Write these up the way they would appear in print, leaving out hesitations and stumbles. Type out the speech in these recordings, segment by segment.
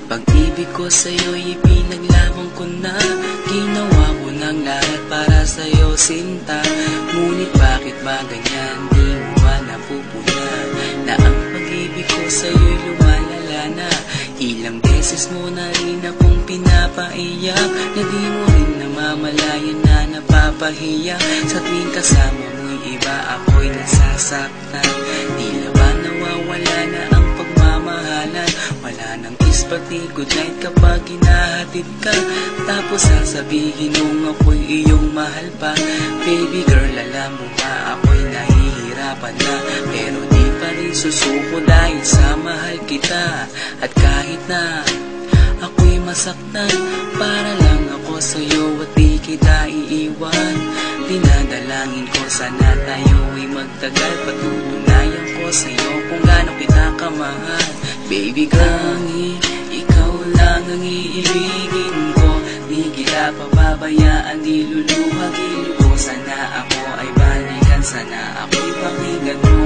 Pag-ibig ko sa'yo'y ipinaglaban ko na. Ginawa ko ng lahat para sa'yo, sinta. Ngunit bakit ba ganyan? Di mo ba napupuna na ang pag-ibig ko sa'yo'y lumalala na? Ilang beses mo na rin akong pinapaiyak, na di mo rin namamalayan na napapahiya. Sa tuwing kasama mo'y iba, ako'y nasasaktan. Tila ba nawawala na ang pagmamahalan? Wala nang kiss pati good night kapag hinahatid ka. Tapos sasabihin mong ako'y iyong mahal pa. Baby girl, alam mo ba ako'y nahihirapan na, pero di pa rin susuko dahil sa mahal kita. At kahit na ako'y masaktan, para lang ako sa'yo at di kita iiwan. Dinadalangin ko sana tayo'y magtagal. Patutunayan ko sa'yo kung gaano kita kamahal. Baby girl, ikaw lang ang iibigin ko. Di kita pababayaan, di luluhagin ko. Sana ako ay balikan, sana ako'y pakinggan mo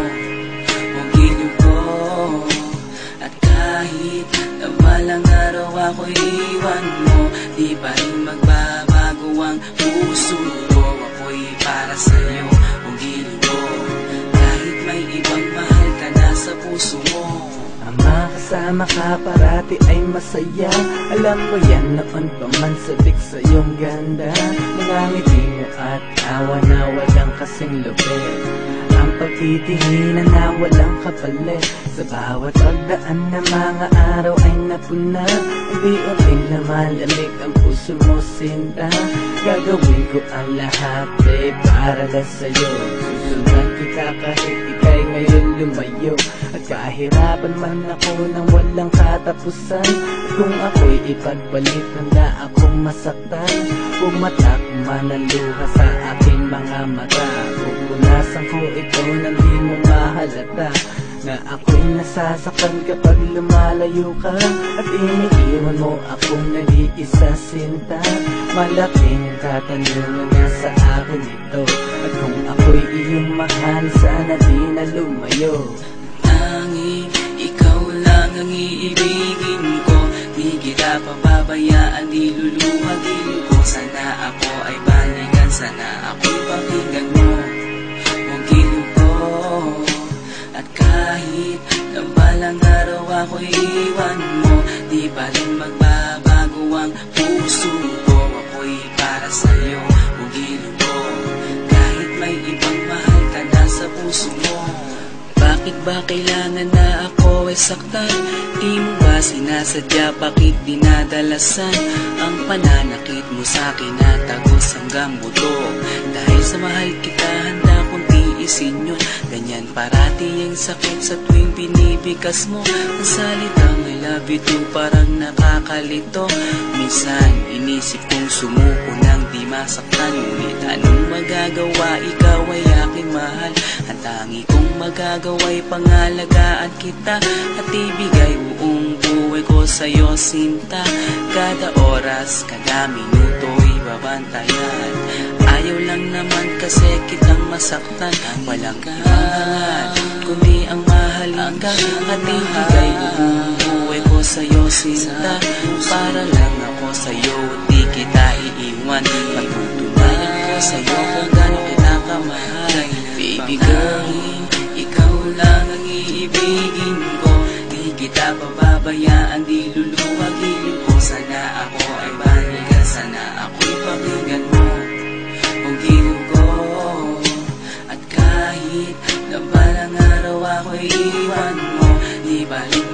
ang giliw ko. At kahit na balang araw ako'y iwan mo, di pa rin magbabago ang puso ko. Ako'y para sa'yo ang giliw ko, kahit may ibang mahal ka na sa puso mo. Ang makasama ka parati ay masaya. Alam ko yan noon pa man sabik sa iyong ganda. Mga ngiti mo at tawa na walang kasing lupit. Ang pagtitinginan na walang kapalit. Sa bawat pagdaan na mga araw ay napuna. Unti-unting lumalamig ang puso mo, sinta. Gagawin ko ang lahat para lang sa'yo. Susundan kita kahit ika'y ngayon lumayo. At kahirapan man ako ng walang katapusan. At kung ako'y ipagbalik, handa akong masaktan. Pumatak man ang luha sa aking mga mata. Pupunasan ko ito nang di mo mahalata, na ako'y nasasaktan kapag lumalayo ka. At iniiwan mo akong nag-iisa, sinta. Malaking katanungan nga sa akin ito. At kung ako'y iyong mahal, sana di na lumayo. Tanging ikaw lang ang iibigin ko. Di kita pababayaan, di luluhagin ko. Sana ako ay balikan, sana ako'y pakinggan mo ang giliw ko. At kahit na balang araw ako'y iwan mo, di pa rin magbabago ang puso ko. Ako'y para sa'yo ang giliw ko, kahit may ibang mahal ka na sa puso mo. Bakit ba kailangan na ako ay saktan? Di mo ba sinasadya, bakit dinadalasan ang pananakit mo sa'kin na tagos hanggang buto? Dahil sa mahal kita, handa kong tiisin yun. Ganyan parati ang sakit sa tuwing pinipikas mo. Ang salitang I love you too parang nakakalito. Minsan inisip kong sumuko nang di masaktan. Ngunit anong magagawa, ikaw ay aking mahal. Ang tangi kong magagawa'y pangalagaan kita at ibigay buong buhay ko sa'yo, sinta. Kada oras, kada minuto'y babantayan. Ayaw lang naman kasi kitang masaktan. Walang ibang kundi ang mahalin ka at ibigay buong buhay ko sa'yo, sinta. Para lang ako sa'yo at di kita iiwan. Patutunayan ko sa'yo kung gaano kita kamahal. Baby girl, ikaw lang ang iibigin ko. Di kita pababayaan, di luluhagin ko. Sana ako ay balikan, sana ako'y pakinggan mo ang giliw ko. At kahit na balang araw ako'y iwan mo, di balik